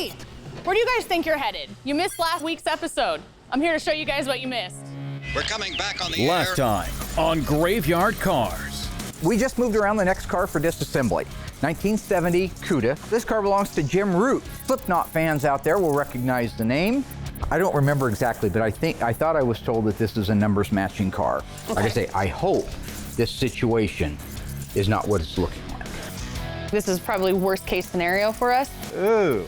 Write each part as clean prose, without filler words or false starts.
Hey, where do you guys think you're headed? You missed last week's episode. I'm here to show you guys what you missed. We're coming back on the Last air. time on Graveyard Carz. We just moved around the next car for disassembly. 1970 Cuda. This car belongs to Jim Root. Slipknot fans out there will recognize the name. I don't remember exactly, but I thought I was told that this is a numbers matching car. Okay. Like I say, I hope this situation is not what it's looking like. This is probably worst case scenario for us. Ooh.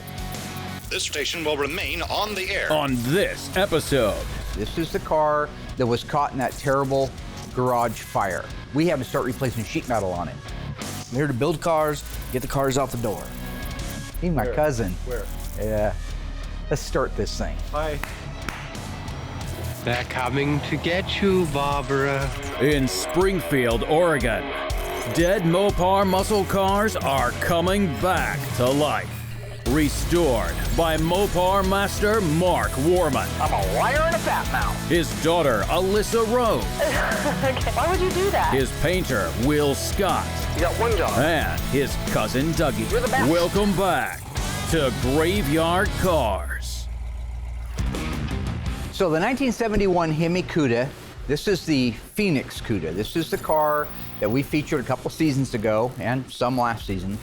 This station will remain on the air. On this episode, This is the car that was caught in that terrible garage fire. We had to start replacing sheet metal on it. I'm here to build cars, get the cars out the door. He's my cousin. Where? Yeah. Let's start this thing. Hi. They're coming to get you, Barbara. in Springfield, Oregon, dead Mopar muscle cars are coming back to life. Restored by Mopar master Mark Warman. I'm a liar and a fat mouth. His daughter, Alyssa Rose. Okay. Why would you do that? His painter, Will Scott. You got one job. And his cousin, Dougie. You're the best. Welcome back to Graveyard Carz. So the 1971 Hemi Cuda, this is the Phoenix Cuda. This is the car that we featured a couple seasons ago and some last season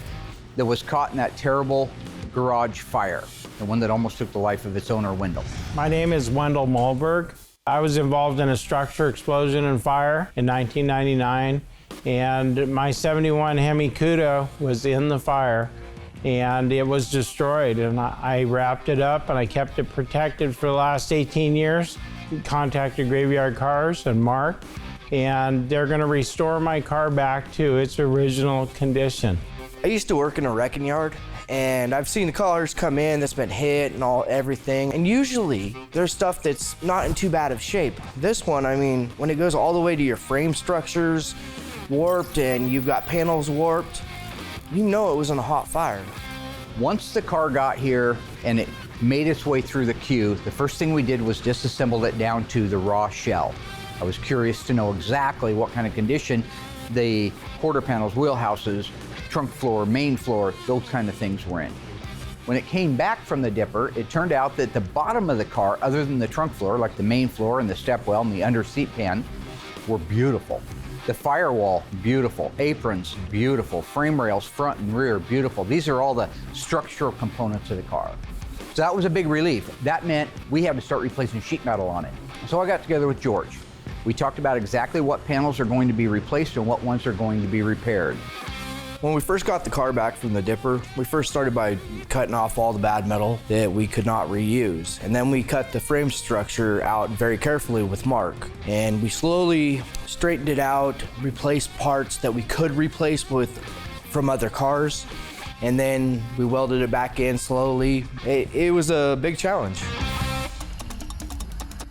that was caught in that terrible garage fire, the one that almost took the life of its owner, Wendell. My name is Wendell Malberg. I was involved in a structure explosion and fire in 1999, and my 71 Hemi Cuda was in the fire, and it was destroyed, and I wrapped it up and I kept it protected for the last 18 years. Contacted Graveyard Carz and Mark, and they're gonna restore my car back to its original condition. I used to work in a wrecking yard, and I've seen the cars come in that's been hit and everything. And usually there's stuff that's not in too bad of shape. This one, I mean, when it goes all the way to your frame structures warped and you've got panels warped, you know it was in a hot fire. Once the car got here and it made its way through the queue, the first thing we did was disassemble it down to the raw shell. I was curious to know exactly what kind of condition the quarter panels, wheelhouses, trunk floor, main floor, those kind of things were in. When it came back from the dipper, it turned out that the bottom of the car, other than the trunk floor, like the main floor and the stepwell and the under seat pan, were beautiful. The firewall, beautiful. Aprons, beautiful. Frame rails, front and rear, beautiful. These are all the structural components of the car. So that was a big relief. That meant we had to start replacing sheet metal on it. So I got together with George. We talked about exactly what panels are going to be replaced and what ones are going to be repaired. When we first got the car back from the dipper, we first started by cutting off all the bad metal that we could not reuse. And then we cut the frame structure out very carefully with Mark. And we slowly straightened it out, replaced parts that we could replace from other cars. And then we welded it back in slowly. It was a big challenge.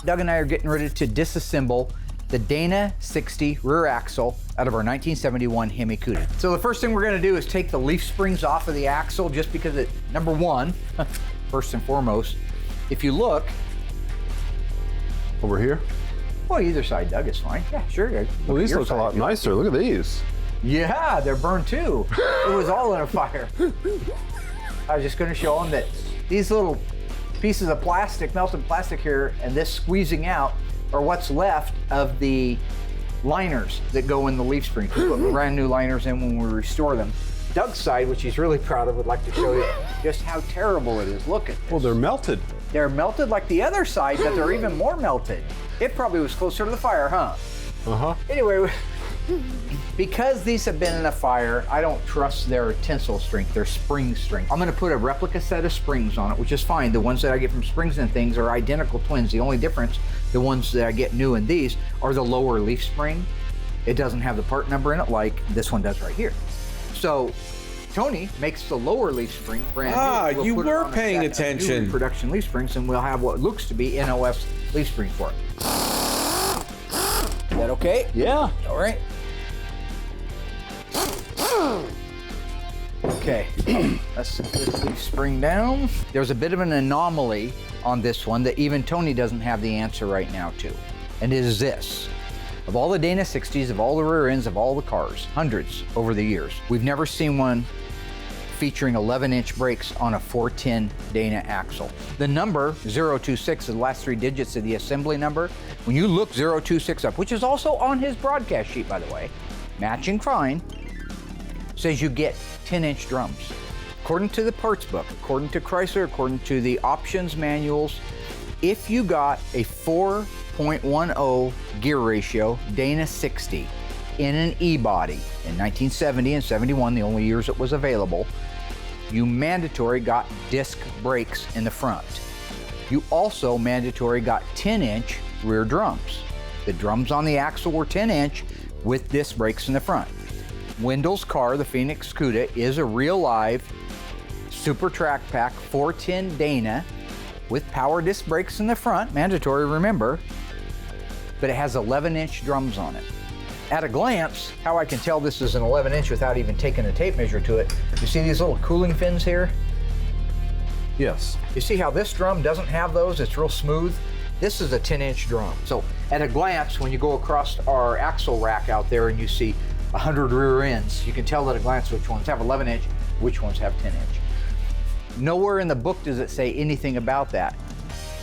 Doug and I are getting ready to disassemble the Dana 60 rear axle out of our 1971 Hemi Cuda. So the first thing we're gonna do is take the leaf springs off of the axle, just because it, number one, first and foremost, if you look, Over here? well, either side, Doug, is fine. Yeah, sure. Well, these Your look a side, lot if you nicer. Look at these. Yeah, they're burned too. It was all in a fire. I was just gonna show them that these little pieces of plastic, melted plastic here, and this squeezing out are what's left of the liners that go in the leaf springs. We put brand new liners in when we restore them. Doug's side, which he's really proud of, would like to show you just how terrible it is. Look at this. Well, they're melted. They're melted like the other side, but they're even more melted. It probably was closer to the fire, huh? Uh-huh. Anyway, because these have been in a fire, I don't trust their tensile strength, their spring strength. I'm gonna put a replica set of springs on it, which is fine. The ones that I get from Springs and Things are identical twins. The only difference, the ones that I get new in these, are the lower leaf spring. It doesn't have the part number in it like this one does right here. So Tony makes the lower leaf spring brand new. We'll you put it were on a paying set of new attention. production leaf springs, and we'll have what looks to be NOS leaf springs for it. Is that okay? Yeah. All right. Okay, let's set this leaf spring down. There's a bit of an anomaly on this one that even Tony doesn't have the answer right now to. And it is this. Of all the Dana 60s, of all the rear ends, of all the cars, hundreds over the years, we've never seen one featuring 11-inch brakes on a 410 Dana axle. The number 026 is the last 3 digits of the assembly number. When you look 026 up, which is also on his broadcast sheet, by the way, matching fine, says you get 10-inch drums. According to the parts book, according to Chrysler, according to the options manuals, if you got a 4.10 gear ratio Dana 60 in an E-body in 1970 and 71, the only years it was available, you mandatory got disc brakes in the front. You also mandatory got 10-inch rear drums. The drums on the axle were 10-inch with disc brakes in the front. Wendell's car, the Phoenix Cuda, is a real live Super Track Pack 410 Dana with power disc brakes in the front, mandatory, remember, but it has 11-inch drums on it. At a glance, how I can tell this is an 11-inch without even taking a tape measure to it, you see these little cooling fins here? Yes. You see how this drum doesn't have those? It's real smooth. This is a 10-inch drum. So at a glance, when you go across our axle rack out there and you see 100 rear ends, you can tell at a glance which ones have 11-inch, which ones have 10-inch. Nowhere in the book does it say anything about that.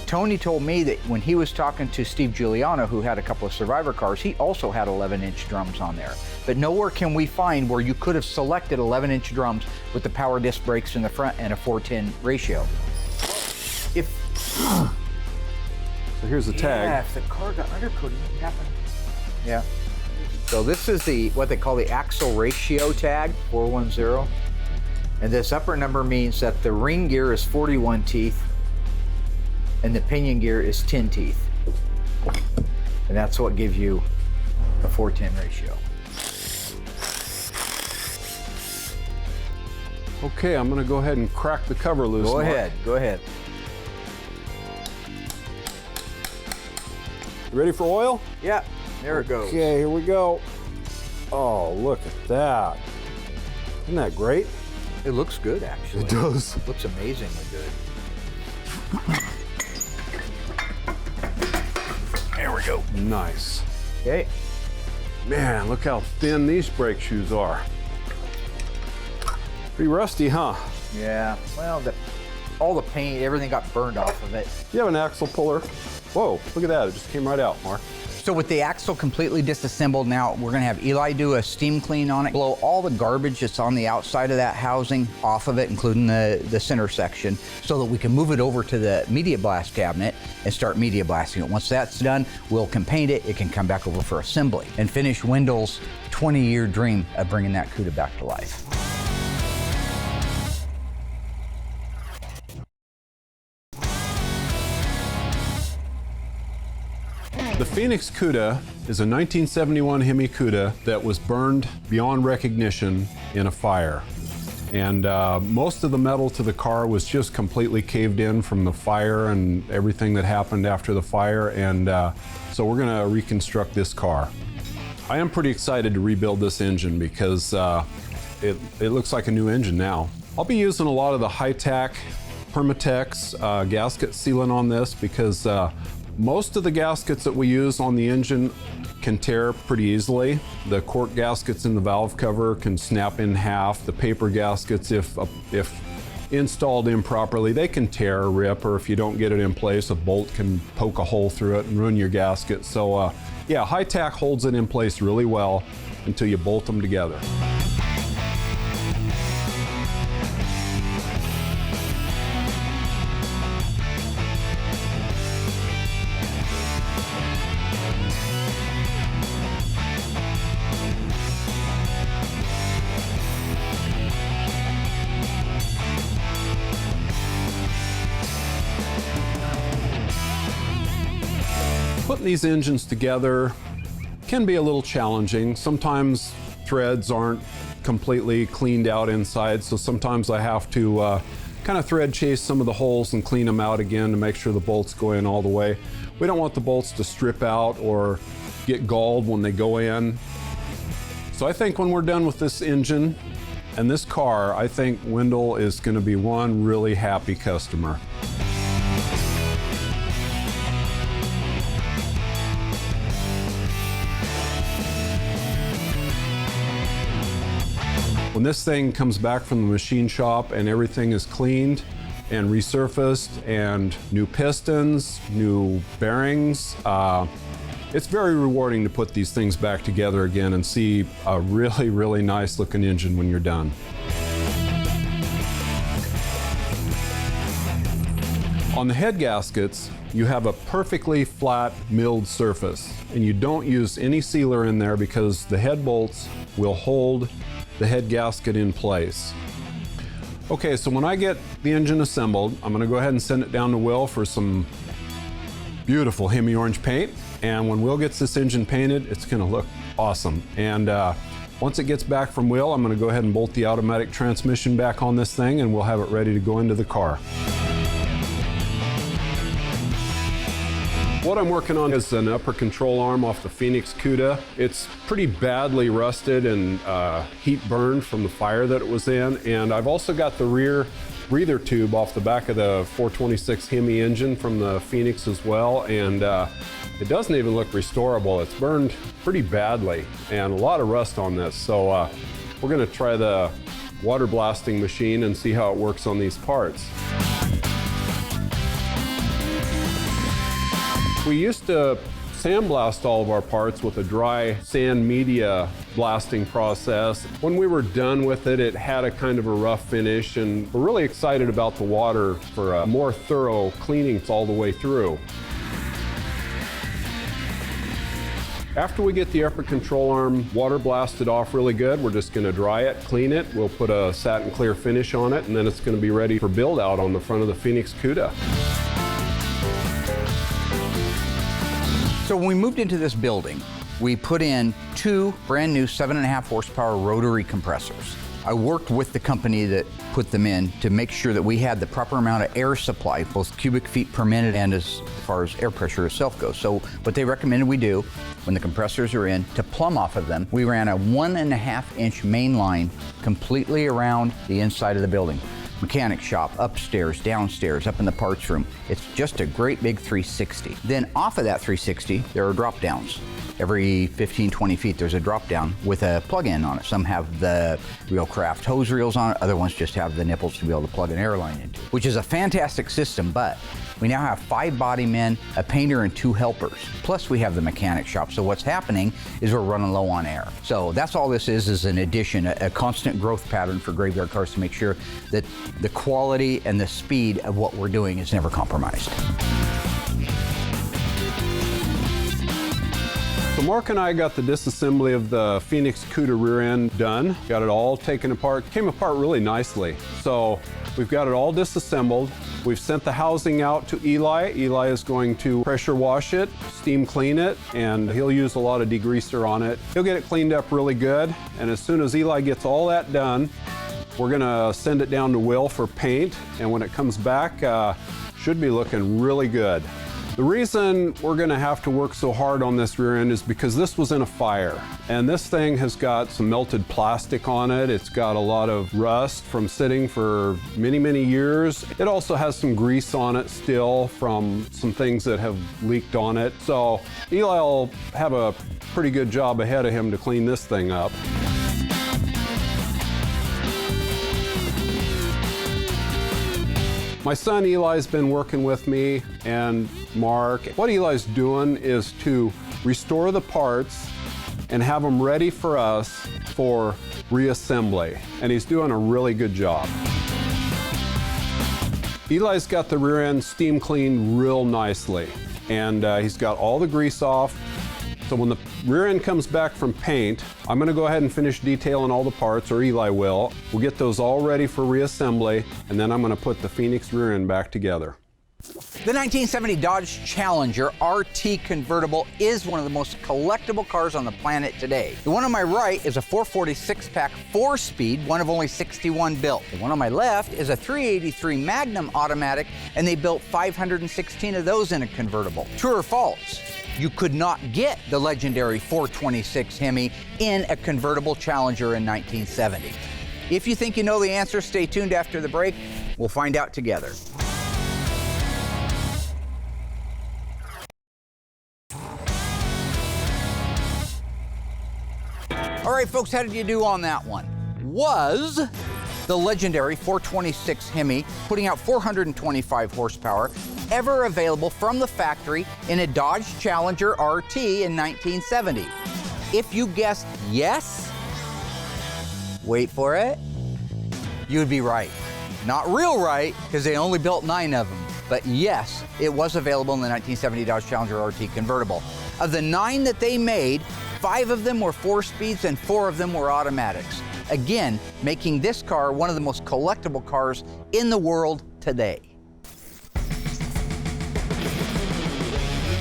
Tony told me that when he was talking to Steve Giuliano, who had a couple of Survivor cars, he also had 11-inch drums on there. But nowhere can we find where you could have selected 11-inch drums with the power disc brakes in the front and a 410 ratio. If So here's the tag. Yeah, if the car got undercoated, it happened. Yeah. So this is the what they call the axle ratio tag, 410. And this upper number means that the ring gear is 41 teeth and the pinion gear is 10 teeth. And that's what gives you a 410 ratio. Okay, I'm gonna go ahead and crack the cover loose. Go Mark. ahead, go ahead. You ready for oil? Yeah, there it goes. Okay, here we go. Oh, look at that. Isn't that great? It looks good, actually. It does. It looks amazingly good. There we go. Nice. Okay. Man, look how thin these brake shoes are. Pretty rusty, huh? Yeah, well, all the paint, everything got burned off of it. You have an axle puller. Whoa, look at that. It just came right out, Mark. So with the axle completely disassembled now, we're gonna have Eli do a steam clean on it, blow all the garbage that's on the outside of that housing off of it, including the center section, so that we can move it over to the media blast cabinet and start media blasting it. Once that's done, we'll paint it, it can come back over for assembly and finish Wendell's 20-year dream of bringing that Cuda back to life. The Phoenix Cuda is a 1971 Hemi Cuda that was burned beyond recognition in a fire. And most of the metal to the car was just completely caved in from the fire and everything that happened after the fire. And so we're gonna reconstruct this car. I am pretty excited to rebuild this engine because it looks like a new engine now. I'll be using a lot of the high-tack Permatex gasket sealant on this because most of the gaskets that we use on the engine can tear pretty easily. The cork gaskets in the valve cover can snap in half. The paper gaskets, if installed improperly, they can tear or rip, or if you don't get it in place, a bolt can poke a hole through it and ruin your gasket. So yeah, high tack holds it in place really well until you bolt them together. Putting these engines together can be a little challenging. Sometimes threads aren't completely cleaned out inside, so sometimes I have to kind of thread chase some of the holes and clean them out again to make sure the bolts go in all the way. We don't want the bolts to strip out or get galled when they go in. So I think when we're done with this engine and this car, I think Wendell is going to be one really happy customer. When this thing comes back from the machine shop and everything is cleaned and resurfaced and new pistons, new bearings, it's very rewarding to put these things back together again and see a really, really nice looking engine when you're done. On the head gaskets, you have a perfectly flat milled surface, and you don't use any sealer in there because the head bolts will hold the head gasket in place. Okay, so when I get the engine assembled, I'm gonna go ahead and send it down to Will for some beautiful Hemi orange paint. And when Will gets this engine painted, it's gonna look awesome. And once it gets back from Will, I'm gonna go ahead and bolt the automatic transmission back on this thing, and we'll have it ready to go into the car. What I'm working on is an upper control arm off the Phoenix Cuda. It's pretty badly rusted and heat burned from the fire that it was in. And I've also got the rear breather tube off the back of the 426 Hemi engine from the Phoenix as well. And it doesn't even look restorable. It's burned pretty badly and a lot of rust on this. So we're gonna try the water blasting machine and see how it works on these parts. We used to sandblast all of our parts with a dry sand media blasting process. When we were done with it, it had a kind of a rough finish, and we're really excited about the water for a more thorough cleaning all the way through. After we get the upper control arm water blasted off really good, we're just gonna dry it, clean it. We'll put a satin clear finish on it, and then it's gonna be ready for build out on the front of the Phoenix Cuda. So when we moved into this building, we put in 2 brand new 7.5 horsepower rotary compressors. I worked with the company that put them in to make sure that we had the proper amount of air supply, both cubic feet per minute and as far as air pressure itself goes. So what they recommended we do when the compressors are in, to plumb off of them, we ran a 1.5-inch main line completely around the inside of the building. Mechanic shop, upstairs, downstairs, up in the parts room. It's just a great big 360. Then off of that 360, there are drop downs. Every 15, 20 feet, there's a drop down with a plug-in on it. Some have the real craft hose reels on it. Other ones just have the nipples to be able to plug an air line into, which is a fantastic system, but we now have 5 body men, a painter, and 2 helpers. Plus we have the mechanic shop. So what's happening is we're running low on air. So that's all this is an addition, a constant growth pattern for Graveyard Carz to make sure that the quality and the speed of what we're doing is never compromised. So Mark and I got the disassembly of the Phoenix Cuda rear end done. Got it all taken apart. Came apart really nicely. So we've got it all disassembled. We've sent the housing out to Eli. Eli is going to pressure wash it, steam clean it, and he'll use a lot of degreaser on it. He'll get it cleaned up really good. And as soon as Eli gets all that done, we're gonna send it down to Will for paint. And when it comes back, should be looking really good. The reason we're gonna have to work so hard on this rear end is because this was in a fire. And this thing has got some melted plastic on it. It's got a lot of rust from sitting for many, many years. It also has some grease on it still from some things that have leaked on it. So Eli will have a pretty good job ahead of him to clean this thing up. My son Eli's been working with me and Mark. What Eli's doing is to restore the parts and have them ready for us for reassembly. And he's doing a really good job. Eli's got the rear end steam cleaned real nicely. And he's got all the grease off. So when the rear end comes back from paint, I'm gonna go ahead and finish detailing all the parts, or Eli will. We'll get those all ready for reassembly, and then I'm gonna put the Phoenix rear end back together. The 1970 Dodge Challenger RT convertible is one of the most collectible cars on the planet today. The one on my right is a 446-pack 4-speed, one of only 61 built. The one on my left is a 383 Magnum automatic, and they built 516 of those in a convertible. True or false? You could not get the legendary 426 Hemi in a convertible Challenger in 1970. If you think you know the answer, stay tuned after the break. We'll find out together. All right, folks, how did you do on that one? was the legendary 426 Hemi, putting out 425 horsepower, ever available from the factory in a Dodge Challenger RT in 1970. If you guessed yes, wait for it, you would be right. Not real right, because they only built 9 of them. But yes, it was available in the 1970 Dodge Challenger RT convertible. Of the 9 that they made, 5 of them were 4-speeds and 4 of them were automatics. Again, making this car one of the most collectible cars in the world today.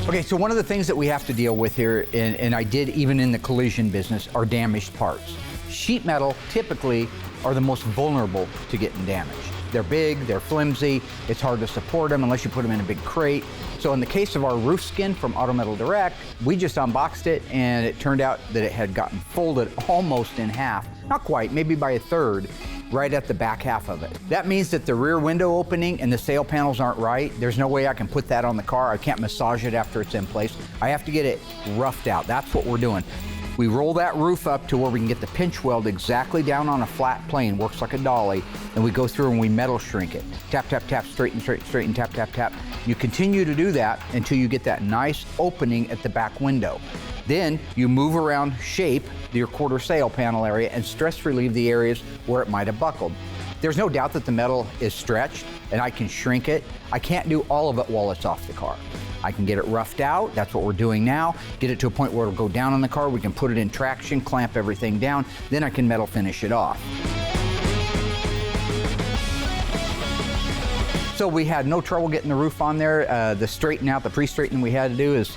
Okay, so one of the things that we have to deal with here, and I did even in the collision business, are damaged parts. Sheet metal typically are the most vulnerable to getting damaged. They're big, they're flimsy, it's hard to support them unless you put them in a big crate. So in the case of our roof skin from Auto Metal Direct, we just unboxed it and it turned out that it had gotten folded almost in half. Not quite, maybe by a third, right at the back half of it. That means that the rear window opening and the sail panels aren't right. There's no way I can put that on the car. I can't massage it after it's in place. I have to get it roughed out. That's what we're doing. We roll that roof up to where we can get the pinch weld exactly down on a flat plane, works like a dolly, and we go through and we metal shrink it. Tap, tap, tap, straighten, straighten, straighten, tap, tap, tap. You continue to do that until you get that nice opening at the back window. Then you move around, shape your quarter sail panel area and stress relieve the areas where it might have buckled. There's no doubt that the metal is stretched and I can shrink it. I can't do all of it while it's off the car. I can get it roughed out, that's what we're doing now, get it to a point where it'll go down on the car, we can put it in traction, clamp everything down, then I can metal finish it off. So we had no trouble getting the roof on there. The straighten out, the pre-straightening we had to do is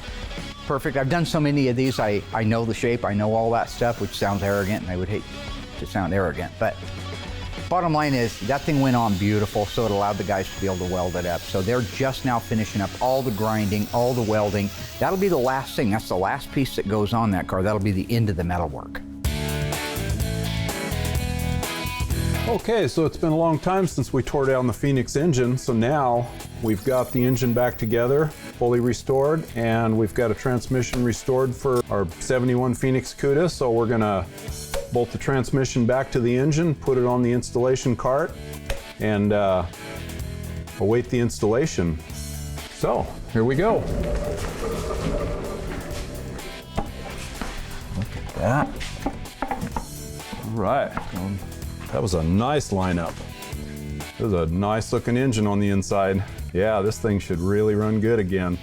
perfect. I've done so many of these, I know the shape, I know all that stuff, which sounds arrogant, and I would hate to sound arrogant, but bottom line is that thing went on beautiful, so it allowed the guys to be able to weld it up. So they're just now finishing up all the grinding, all the welding. That'll be the last thing. That's the last piece that goes on that car. That'll be the end of the metal work. Okay, so it's been a long time since we tore down the Phoenix engine, so now we've got the engine back together, fully restored, and we've got a transmission restored for our 71 Phoenix Cuda, so we're gonna bolt the transmission back to the engine, put it on the installation cart, and await the installation. So, here we go. Look at that. All right. That was a nice lineup. There's a nice looking engine on the inside. Yeah, this thing should really run good again.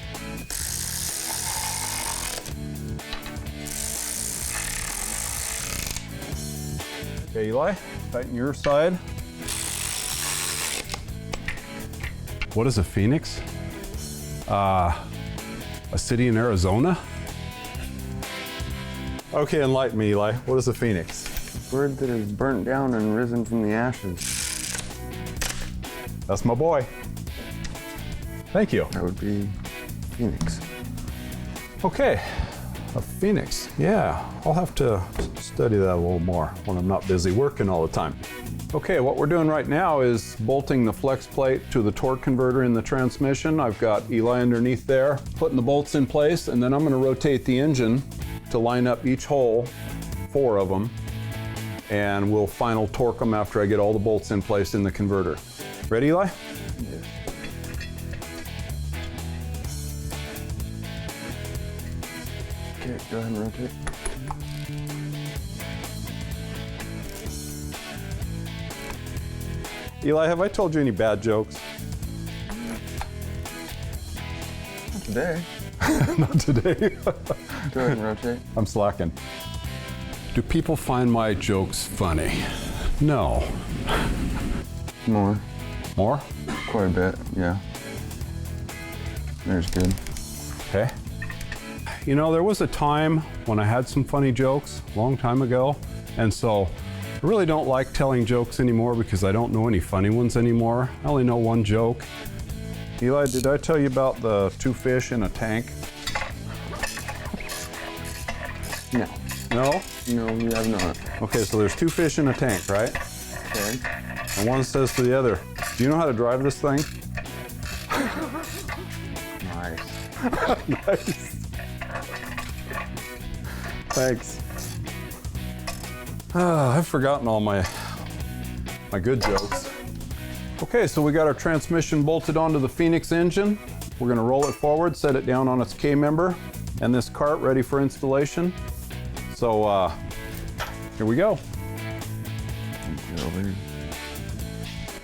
Okay, Eli, tighten your side. What is a Phoenix? A city in Arizona? Okay, enlighten me, Eli. What is a Phoenix? Bird that has burnt down and risen from the ashes. That's my boy. Thank you. That would be Phoenix. Okay, a Phoenix. Yeah, I'll have to study that a little more when I'm not busy working all the time. Okay, what we're doing right now is bolting the flex plate to the torque converter in the transmission. I've got Eli underneath there, putting the bolts in place, and then I'm gonna rotate the engine to line up each hole, 4 of them, and we'll final torque them after I get all the bolts in place in the converter. Ready, Eli? Yes. Okay, go ahead and rotate. Eli, have I told you any bad jokes? Not today. Not today. Go ahead and rotate. I'm slacking. Do people find my jokes funny? No. More. More? Quite a bit, yeah. There's good. Okay. You know, there was a time when I had some funny jokes, a long time ago, and so I really don't like telling jokes anymore because I don't know any funny ones anymore. I only know one joke. Eli, did I tell you about the 2 fish in a tank? No. No? No, you have not. Okay, so there's 2 fish in a tank, right? Okay. And one says to the other, do you know how to drive this thing? Nice. Nice. Thanks. I've forgotten all my good jokes. Okay, so we got our transmission bolted onto the Phoenix engine. We're gonna roll it forward, set it down on its K-member, and this cart ready for installation. So here we go.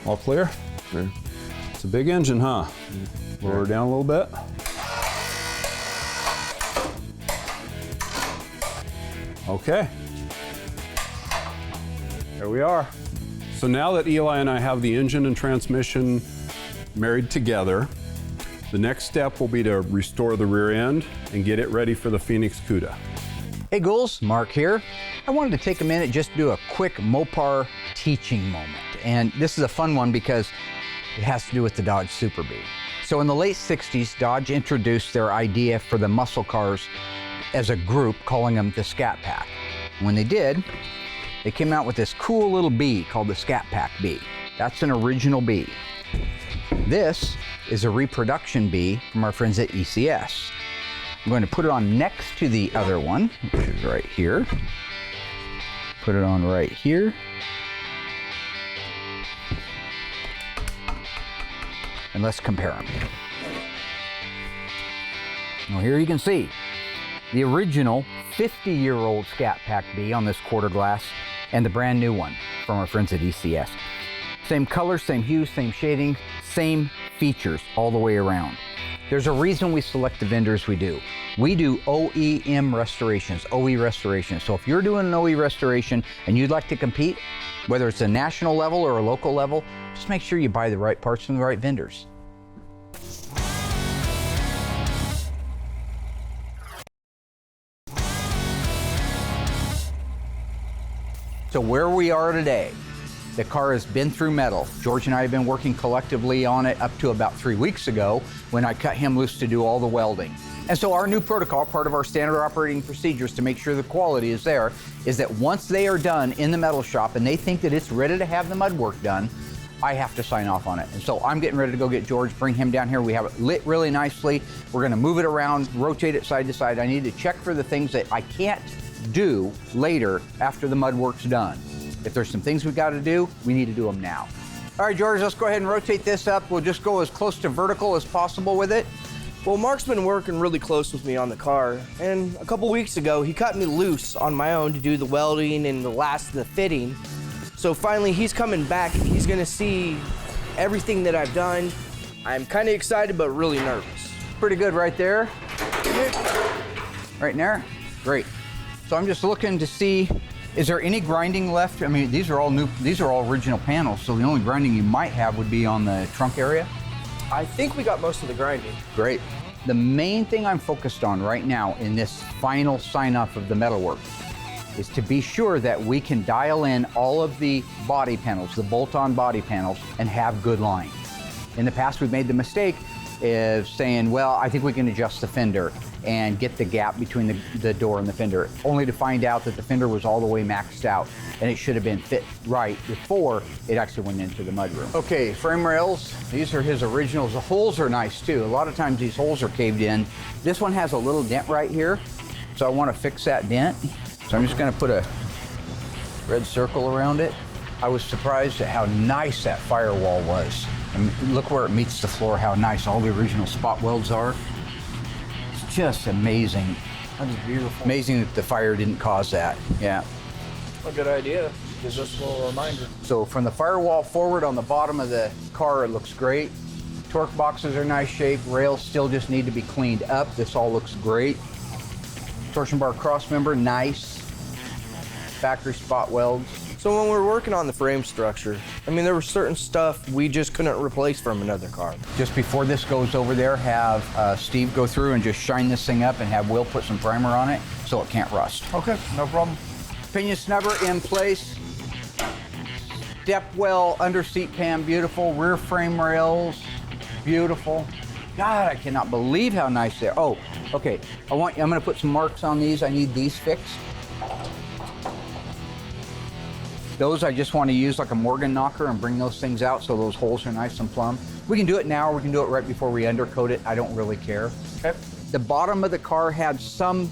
All clear? Clear. It's a big engine, huh? Lower her down a little bit. Okay. There we are. So now that Eli and I have the engine and transmission married together, the next step will be to restore the rear end and get it ready for the Phoenix Cuda. Hey ghouls, Mark here. I wanted to take a minute just to do a quick Mopar teaching moment. And this is a fun one because it has to do with the Dodge Super Bee. So in the late 60s, Dodge introduced their idea for the muscle cars as a group, calling them the Scat Pack. When they did, they came out with this cool little bee called the Scat Pack Bee. That's an original bee. This is a reproduction bee from our friends at ECS. I'm going to put it on next to the other one, which is right here. Put it on right here. And let's compare them. Now here you can see the original 50-year-old Scat Pack bee on this quarter glass and the brand new one from our friends at ECS. Same color, same hue, same shading, same features all the way around. There's a reason we select the vendors we do. We do OEM restorations, OE restorations. So if you're doing an OE restoration and you'd like to compete, whether it's a national level or a local level, just make sure you buy the right parts from the right vendors. So where we are today, the car has been through metal. George and I have been working collectively on it up to about 3 weeks ago when I cut him loose to do all the welding. And so our new protocol, part of our standard operating procedures to make sure the quality is there, is that once they are done in the metal shop and they think that it's ready to have the mud work done, I have to sign off on it. And so I'm getting ready to go get George, bring him down here. We have it lit really nicely. We're gonna move it around, rotate it side to side. I need to check for the things that I can't do later after the mud work's done. If there's some things we've got to do, we need to do them now. All right, George, let's go ahead and rotate this up. We'll just go as close to vertical as possible with it. Well, Mark's been working really close with me on the car, and a couple weeks ago, he cut me loose on my own to do the welding and the last of the fitting. So finally, he's coming back and he's gonna see everything that I've done. I'm kind of excited, but really nervous. Pretty good right there. Right in there, great. So I'm just looking to see, is there any grinding left? I mean, these are all original panels, so the only grinding you might have would be on the trunk area? I think we got most of the grinding. Great. The main thing I'm focused on right now in this final sign-off of the metalwork is to be sure that we can dial in all of the body panels, the bolt-on body panels, and have good lines. In the past, we've made the mistake of saying, well, I think we can adjust the fender and get the gap between the door and the fender, only to find out that the fender was all the way maxed out and it should have been fit right before it actually went into the mudroom. Okay, frame rails, these are his originals. The holes are nice too. A lot of times these holes are caved in. This one has a little dent right here, so I want to fix that dent. So I'm just gonna put a red circle around it. I was surprised at how nice that firewall was. And look where it meets the floor, how nice all the original spot welds are. It's just amazing. That is beautiful. Amazing that the fire didn't cause that, yeah. A good idea. Gives us a little reminder. So from the firewall forward on the bottom of the car, it looks great. Torque boxes are nice shape. Rails still just need to be cleaned up. This all looks great. Torsion bar cross member, nice. Factory spot welds. So when we're working on the frame structure, I mean, there was certain stuff we just couldn't replace from another car. Just before this goes over there, have Steve go through and just shine this thing up and have Will put some primer on it so it can't rust. Okay, no problem. Pinion snubber in place. Step well under seat pan, beautiful. Rear frame rails, beautiful. God, I cannot believe how nice they are. Oh, okay. I'm gonna put some marks on these. I need these fixed. Those I just want to use like a Morgan knocker and bring those things out so those holes are nice and plumb. We can do it now or we can do it right before we undercoat it. I don't really care. Okay. The bottom of the car had some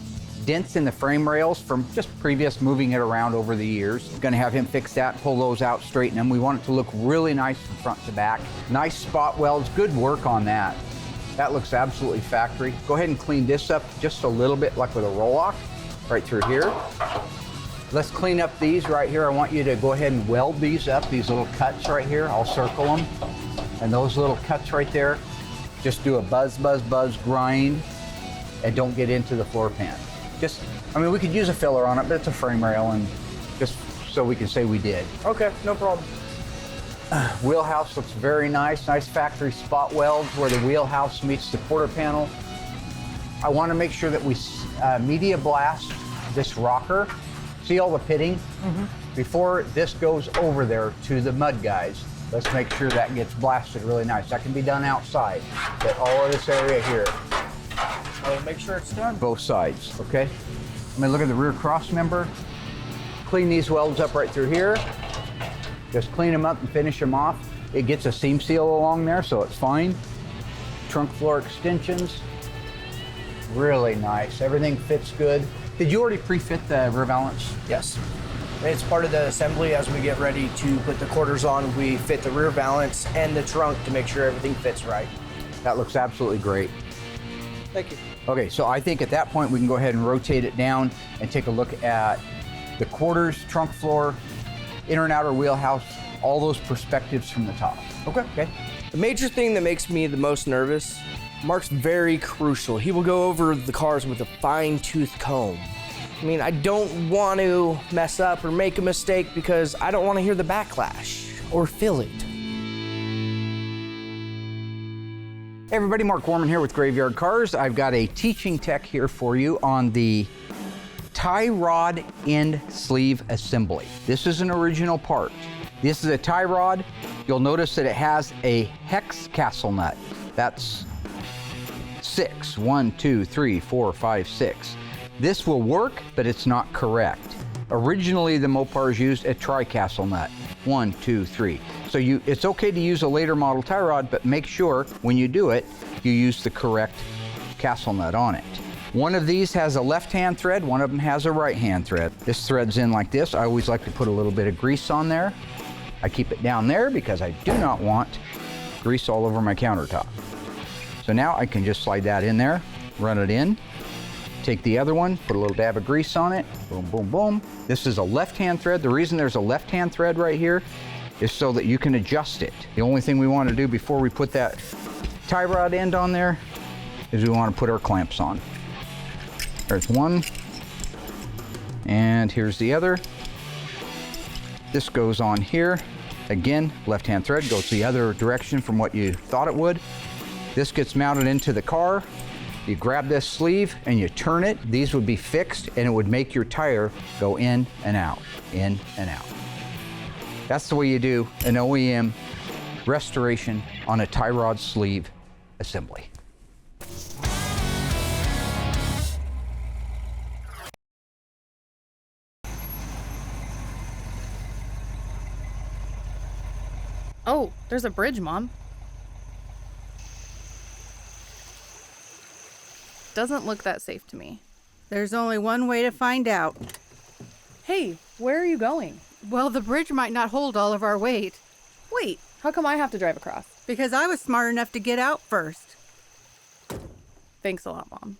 dents in the frame rails from just previous moving it around over the years. Gonna have him fix that, pull those out, straighten them. We want it to look really nice from front to back. Nice spot welds, good work on that. That looks absolutely factory. Go ahead and clean this up just a little bit, like with a roll-off, right through here. Let's clean up these right here. I want you to go ahead and weld these up, these little cuts right here. I'll circle them. And those little cuts right there, just do a buzz, buzz, buzz grind, and don't get into the floor pan. Just, I mean, we could use a filler on it, but it's a frame rail, and just so we can say we did. Okay, no problem. Wheelhouse looks very nice. Nice factory spot welds where the wheelhouse meets the quarter panel. I want to make sure that we media blast this rocker. See all the pitting? Before this goes over there to the mud guys, let's make sure that gets blasted really nice. That can be done outside, but all of this area here. I'll make sure it's done. Both sides, okay? I'm gonna look at the rear cross member. Clean these welds up right through here. Just clean them up and finish them off. It gets a seam seal along there, so it's fine. Trunk floor extensions, really nice. Everything fits good. Did you already pre-fit the rear valance? Yes. It's part of the assembly. As we get ready to put the quarters on, we fit the rear valance and the trunk to make sure everything fits right. That looks absolutely great. Thank you. Okay, so I think at that point we can go ahead and rotate it down and take a look at the quarters, trunk floor, inner and outer wheelhouse, all those perspectives from the top. Okay. The major thing that makes me the most nervous, Mark's very crucial. He will go over the cars with a fine-tooth comb. I mean, I don't want to mess up or make a mistake because I don't want to hear the backlash or feel it. Hey everybody, Mark Warman here with Graveyard Carz. I've got a teaching tech here for you on the tie rod end sleeve assembly. This is an original part. This is a tie rod. You'll notice that it has a hex castle nut. That's 6. 1, 2, 3, 4, 5, 6. This will work, but it's not correct. Originally, the Mopars used a tri-castle nut. 1, 2, 3. So it's okay to use a later model tie rod, but make sure when you do it, you use the correct castle nut on it. One of these has a left-hand thread, one of them has a right-hand thread. This threads in like this. I always like to put a little bit of grease on there. I keep it down there because I do not want grease all over my countertop. So now I can just slide that in there, run it in, take the other one, put a little dab of grease on it, boom, boom, boom. This is a left-hand thread. The reason there's a left-hand thread right here is so that you can adjust it. The only thing we want to do before we put that tie rod end on there is we want to put our clamps on. There's one, and here's the other. This goes on here. Again, left-hand thread goes the other direction from what you thought it would. This gets mounted into the car. You grab this sleeve and you turn it. These would be fixed and it would make your tire go in and out, in and out. That's the way you do an OEM restoration on a tie rod sleeve assembly. Oh, there's a bridge, Mom. Doesn't look that safe to me. There's only one way to find out. Hey, where are you going? Well, the bridge might not hold all of our weight. Wait, how come I have to drive across? Because I was smart enough to get out first. Thanks a lot, Mom.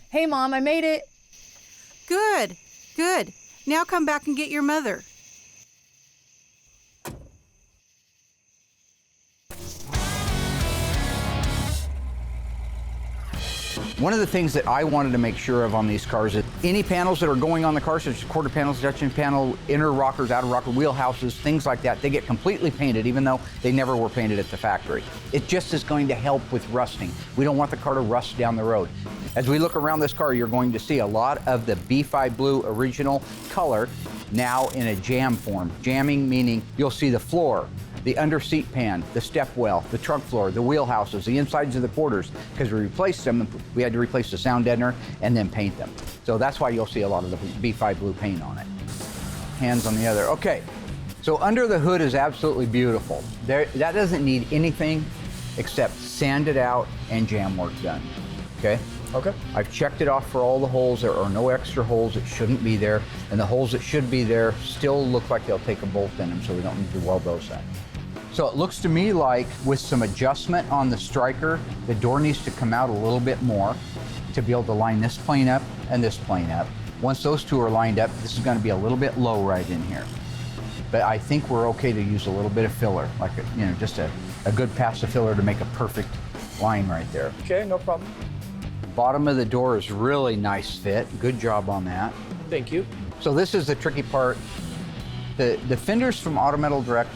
Hey, Mom, I made it. Good, good. Now come back and get your mother. One of the things that I wanted to make sure of on these cars is any panels that are going on the car, such as quarter panels, section panel, inner rockers, outer rocker, wheelhouses, things like that, they get completely painted even though they never were painted at the factory. It just is going to help with rusting. We don't want the car to rust down the road. As we look around this car, you're going to see a lot of the B5 blue original color now in a jam form. Jamming meaning you'll see the floor, the under seat pan, the step well, the trunk floor, the wheelhouses, the insides of the quarters, because we replaced them, we had to replace the sound deadener and then paint them. So that's why you'll see a lot of the B5 blue paint on it. Hands on the other. Okay, so under the hood is absolutely beautiful. That doesn't need anything except sanded out and jam work done, okay? Okay. I've checked it off for all the holes. There are no extra holes that shouldn't be there, and the holes that should be there still look like they'll take a bolt in them, so we don't need to weld those up. So it looks to me like with some adjustment on the striker, the door needs to come out a little bit more to be able to line this plane up and this plane up. Once those two are lined up, this is going to be a little bit low right in here. But I think we're okay to use a little bit of filler, like just a good pass of filler to make a perfect line right there. Okay, no problem. Bottom of the door is really nice fit. Good job on that. Thank you. So this is the tricky part. The fenders from Auto Metal Direct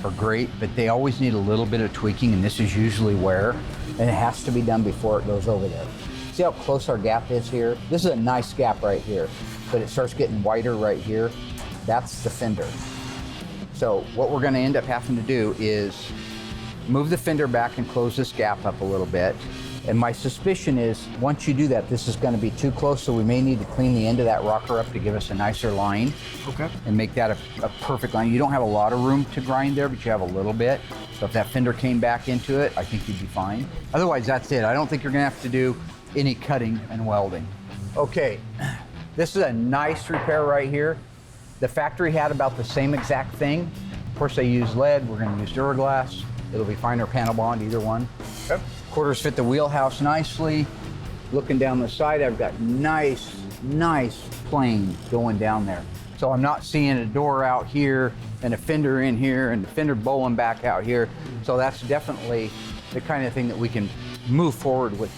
are great, but they always need a little bit of tweaking, and this is usually where, and it has to be done before it goes over there. See how close our gap is here? This is a nice gap right here, but it starts getting wider right here. That's the fender. So what we're gonna end up having to do is move the fender back and close this gap up a little bit. And my suspicion is once you do that, this is gonna be too close, so we may need to clean the end of that rocker up to give us a nicer line. Okay. And make that a perfect line. You don't have a lot of room to grind there, but you have a little bit. So if that fender came back into it, I think you'd be fine. Otherwise, that's it. I don't think you're gonna have to do any cutting and welding. Okay, this is a nice repair right here. The factory had about the same exact thing. Of course, they use lead. We're gonna use Duraglass. It'll be fine or panel bond, either one. Okay. Quarters fit the wheelhouse nicely. Looking down the side, I've got nice plane going down there. So I'm not seeing a door out here and a fender in here and the fender bowling back out here. So that's definitely the kind of thing that we can move forward with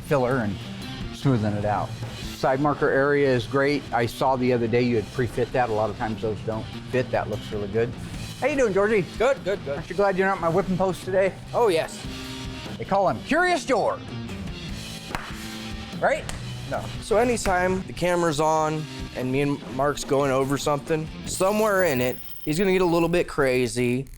filler and smoothing it out. Side marker area is great. I saw the other day you had pre-fit that. A lot of times those don't fit. That looks really good. How you doing, Georgie? Good. Aren't you glad you're not at my whipping post today? Oh, yes. They call him Curious George. Right? No. So anytime the camera's on and me and Mark's going over something, somewhere in it, he's gonna get a little bit crazy,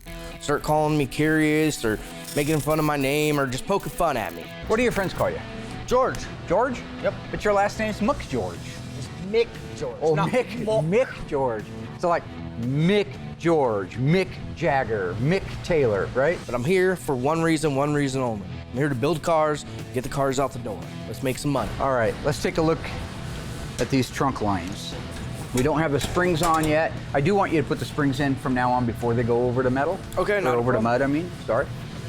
start calling me curious or making fun of my name or just poking fun at me. What do your friends call you? George. George? Yep. But your last name's Muck George. It's Mick George. Oh, not Mick George. So like Mick George, Mick Jagger, Mick Taylor, right? But I'm here for one reason only. I'm here to build cars, get the cars out the door. Let's make some money. All right, let's take a look at these trunk lines. We don't have the springs on yet. I do want you to put the springs in from now on before they go over to metal. Okay, or over to mud, I mean, sorry.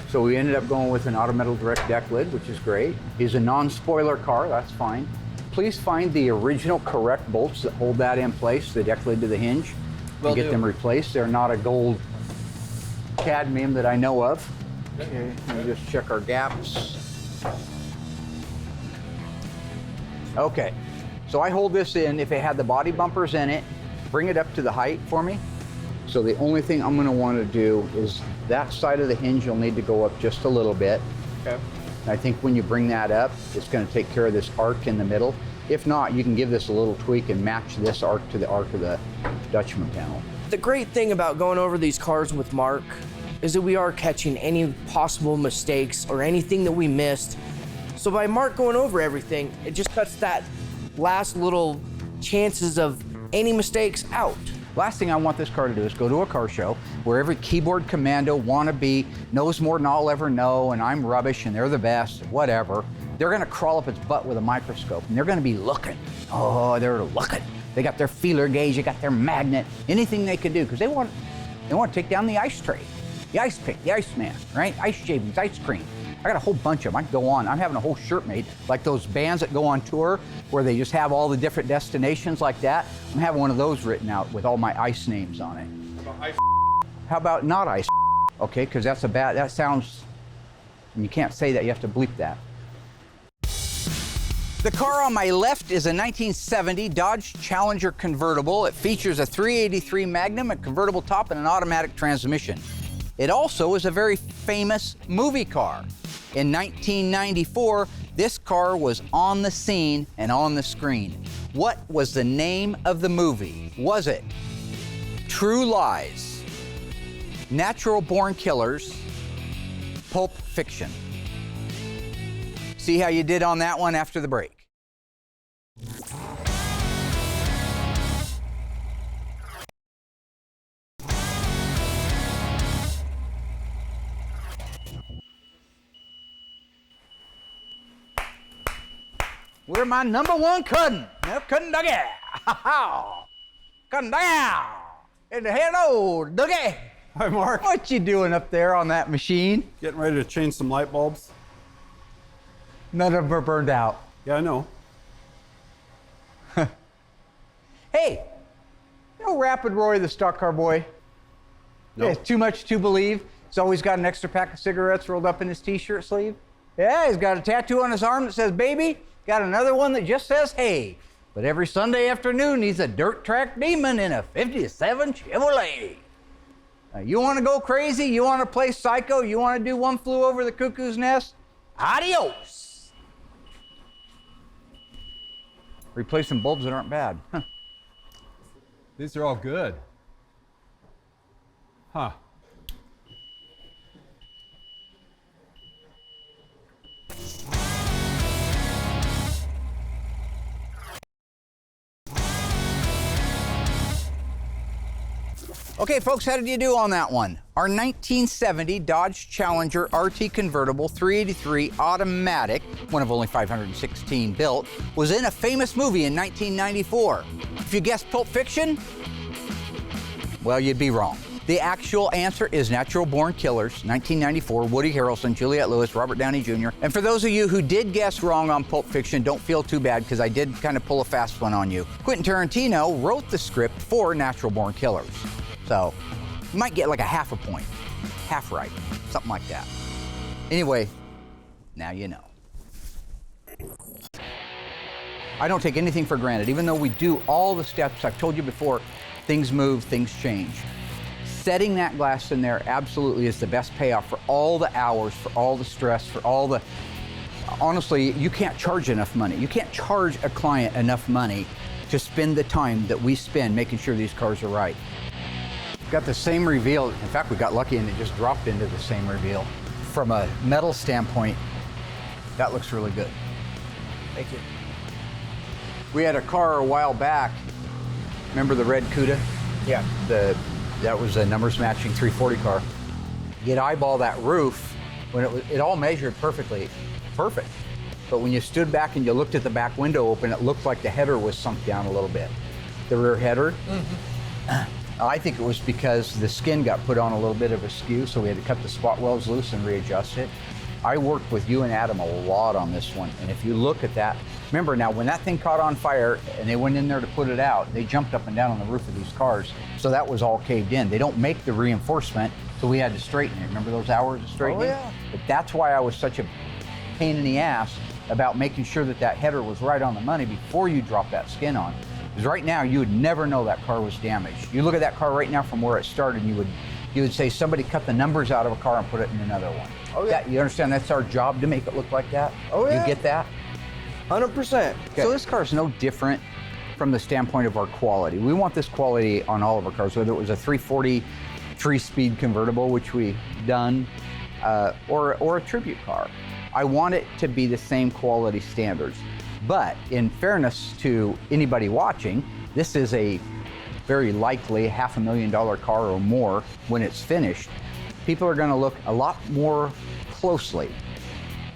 So we ended up going with an Auto Metal Direct deck lid, which is great. It's a non-spoiler car, that's fine. Please find the original correct bolts that hold that in place, the deck lid to the hinge, and get them replaced. They're not a gold cadmium that I know of. Okay, let me just check our gaps. Okay, so I hold this in. If it had the body bumpers in it, bring it up to the height for me. So the only thing I'm gonna wanna do is that side of the hinge, you'll need to go up just a little bit. Okay. And I think when you bring that up, it's gonna take care of this arc in the middle. If not, you can give this a little tweak and match this arc to the arc of the Dutchman panel. The great thing about going over these cars with Mark is that we are catching any possible mistakes or anything that we missed. So by Mark going over everything, it just cuts that last little chances of any mistakes out. Last thing I want this car to do is go to a car show where every keyboard commando wannabe knows more than I'll ever know and I'm rubbish and they're the best, whatever. They're gonna crawl up its butt with a microscope and they're gonna be looking. Oh, they're looking. They got their feeler gauge, they got their magnet, anything they can do, because they want to take down the ice tray, the ice pick, the ice man, right? Ice shavings, ice cream. I got a whole bunch of them. I can go on. I'm having a whole shirt made, like those bands that go on tour where they just have all the different destinations like that. I'm having one of those written out with all my ice names on it. How about not ice? Okay, because that's a bad, that sounds, and you can't say that, you have to bleep that. The car on my left is a 1970 Dodge Challenger convertible. It features a 383 Magnum, a convertible top, and an automatic transmission. It also is a very famous movie car. In 1994, this car was on the scene and on the screen. What was the name of the movie? Was it True Lies, Natural Born Killers, Pulp Fiction? See how you did on that one after the break. We're my #1 cutting. Cutting Dougie. Cutting Dougie. And hello, Dougie. Hi, Mark. What you doing up there on that machine? Getting ready to change some light bulbs. None of them are burned out. Yeah, I know. Hey, you know Rapid Roy, the stock car boy? No. Yeah, too much to believe. He's always got an extra pack of cigarettes rolled up in his t-shirt sleeve. Yeah, he's got a tattoo on his arm that says baby. Got another one that just says hey. But every Sunday afternoon, he's a dirt track demon in a 57 Chevrolet. You want to go crazy? You want to play psycho? You want to do One Flew Over the Cuckoo's Nest? Adios. Replacing bulbs that aren't bad. Huh. These are all good. Huh. Okay, folks, how did you do on that one? Our 1970 Dodge Challenger RT convertible 383 automatic, one of only 516 built, was in a famous movie in 1994. If you guessed Pulp Fiction, well, you'd be wrong. The actual answer is Natural Born Killers, 1994, Woody Harrelson, Juliette Lewis, Robert Downey Jr. And for those of you who did guess wrong on Pulp Fiction, don't feel too bad because I did kind of pull a fast one on you. Quentin Tarantino wrote the script for Natural Born Killers. So you might get like a half a point, half right, something like that. Anyway, now you know. I don't take anything for granted. Even though we do all the steps I've told you before, things move, things change. Setting that glass in there absolutely is the best payoff for all the hours, for all the stress, for all the... Honestly, you can't charge enough money. You can't charge a client enough money to spend the time that we spend making sure these cars are right. Got the same reveal. In fact, we got lucky and it just dropped into the same reveal. From a metal standpoint, that looks really good. Thank you. We had a car a while back. Remember the red Cuda? Yeah. That was a numbers matching 340 car. You'd eyeball that roof when it all measured perfectly, perfect. But when you stood back and you looked at the back window open, it looked like the header was sunk down a little bit. The rear header. Mm-hmm. I think it was because the skin got put on a little bit of a skew, so we had to cut the spot welds loose and readjust it. I worked with you and Adam a lot on this one, and if you look at that, remember now when that thing caught on fire and they went in there to put it out, they jumped up and down on the roof of these cars, so that was all caved in. They don't make the reinforcement, so we had to straighten it. Remember those hours of straightening? Oh, yeah. But that's why I was such a pain in the ass about making sure that that header was right on the money before you drop that skin on. Because right now, you would never know that car was damaged. You look at that car right now from where it started, you would say somebody cut the numbers out of a car and put it in another one. Oh, yeah. You understand that's our job to make it look like that? Oh, yeah. You get that? 100%. Okay. So this car is no different from the standpoint of our quality. We want this quality on all of our cars, whether it was a 340 3-speed convertible, which we've done, or a tribute car. I want it to be the same quality standards. But in fairness to anybody watching, this is a very likely $500,000 car or more when it's finished. People are going to look a lot more closely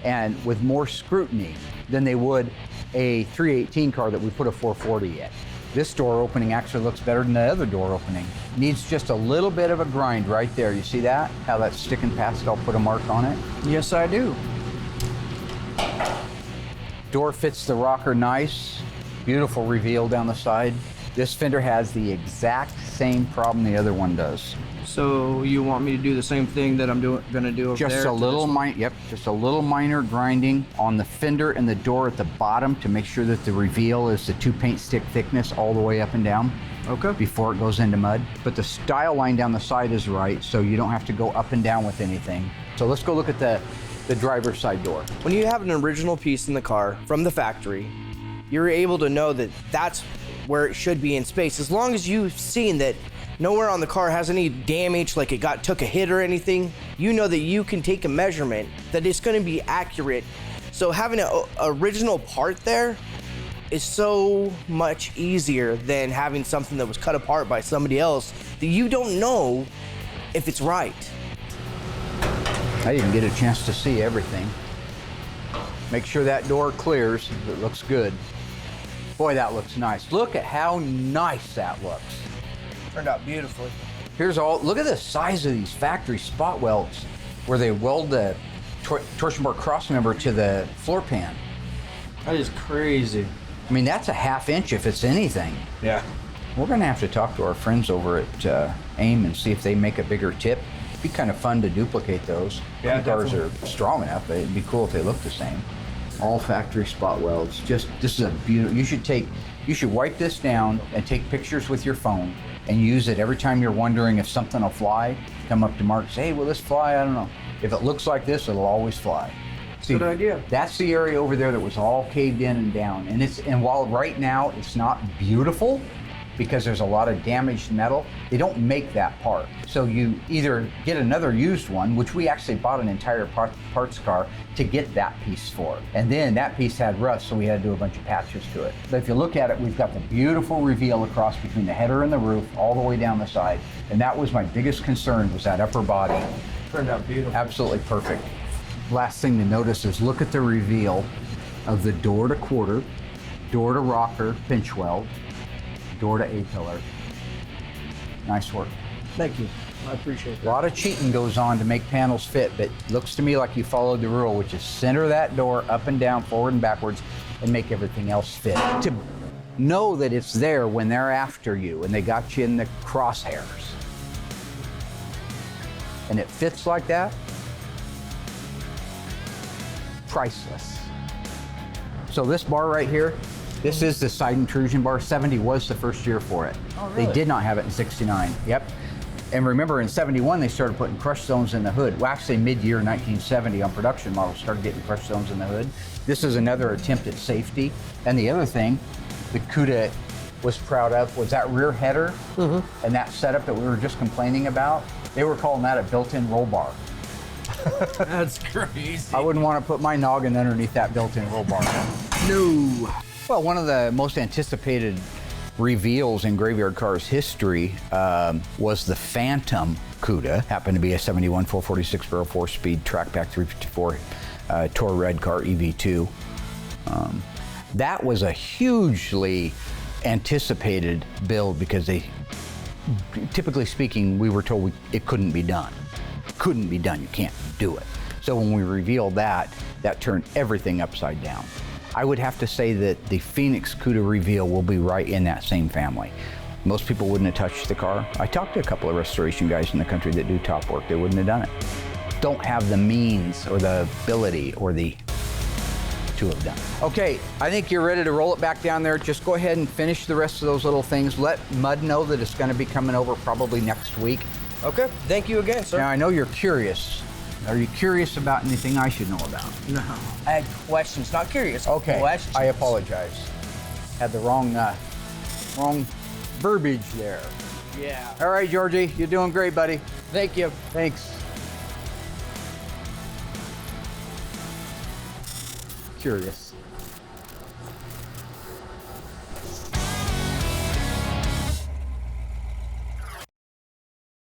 and with more scrutiny than they would a 318 car that we put a 440 in. This door opening actually looks better than the other door opening. Needs just a little bit of a grind right there. You see that? How that's sticking past it? I'll put a mark on it. Yes, I do. Door fits the rocker nice. Beautiful reveal down the side. This fender has the exact same problem the other one does. So you want me to do the same thing that I'm gonna do over there? Just a little just a little minor grinding on the fender and the door at the bottom to make sure that the reveal is the 2 paint stick thickness all the way up and down. Okay. Before it goes into mud. But the style line down the side is right, so you don't have to go up and down with anything. So let's go look at the driver's side door. When you have an original piece in the car from the factory, you're able to know that that's where it should be in space. As long as you've seen that nowhere on the car has any damage, like it took a hit or anything, you know that you can take a measurement, that it's gonna be accurate. So having an original part there is so much easier than having something that was cut apart by somebody else that you don't know if it's right. I didn't get a chance to see everything. Make sure that door clears. It looks good. Boy, that looks nice. Look at how nice that looks. Turned out beautifully. Look at the size of these factory spot welds where they weld the torsion bar cross member to the floor pan. That is crazy. I mean, that's a 1/2 inch if it's anything. Yeah. We're gonna have to talk to our friends over at AIM and see if they make a bigger tip. It'd be kind of fun to duplicate those. Yeah, Some cars definitely. are strong enough, but it'd be cool if they looked the same. All factory spot welds. This is a beautiful, you should wipe this down and take pictures with your phone and use it every time you're wondering if something will fly. Come up to Mark and say, hey, will this fly? I don't know. If it looks like this, it'll always fly. See, good idea. That's the area over there that was all caved in and down. And while right now it's not beautiful because there's a lot of damaged metal, they don't make that part. So you either get another used one, which we actually bought an entire parts car to get that piece for. And then that piece had rust, so we had to do a bunch of patches to it. But if you look at it, we've got the beautiful reveal across between the header and the roof, all the way down the side. And that was my biggest concern, was that upper body. Turned out beautiful. Absolutely perfect. Last thing to notice is look at the reveal of the door to quarter, door to rocker, pinch weld, door to A-pillar. Nice work. Thank you. I appreciate A that. lot of cheating goes on to make panels fit, but it looks to me like you followed the rule, which is center that door up and down, forward and backwards, and make everything else fit. To know that it's there when they're after you and they got you in the crosshairs. And it fits like that, priceless. So this bar right here, this is the side intrusion bar. 70 was the first year for it. Oh, really? They did not have it in 69. Yep. And remember in 71, they started putting crush zones in the hood. Well, actually mid-year 1970 on production models started getting crush zones in the hood. This is another attempt at safety. And the other thing the Cuda was proud of was that rear header and that setup that we were just complaining about. They were calling that a built-in roll bar. That's crazy. I wouldn't want to put my noggin underneath that built-in roll bar. No. Well, one of the most anticipated reveals in Graveyard Carz history was the Phantom Cuda. Happened to be a 71 446 barrel 4-speed trackback 354 Tour Red car EV2. That was a hugely anticipated build because typically speaking, we were told it couldn't be done. Couldn't be done, you can't do it. So when we revealed that turned everything upside down. I would have to say that the Phoenix Cuda reveal will be right in that same family. Most people wouldn't have touched the car. I talked to a couple of restoration guys in the country that do top work. They wouldn't have done it. Don't have the means or the ability or the to have done. Okay, I think you're ready to roll it back down there. Just go ahead and finish the rest of those little things. Let Mud know that it's going to be coming over probably next week. Okay. Thank you again, sir. Now, I know you're curious. Are you curious about anything I should know about? No. I had questions, not curious. Okay, Questions. I apologize. Had the wrong verbiage there. Yeah. All right, Georgie, you're doing great, buddy. Thank you. Thanks. Curious.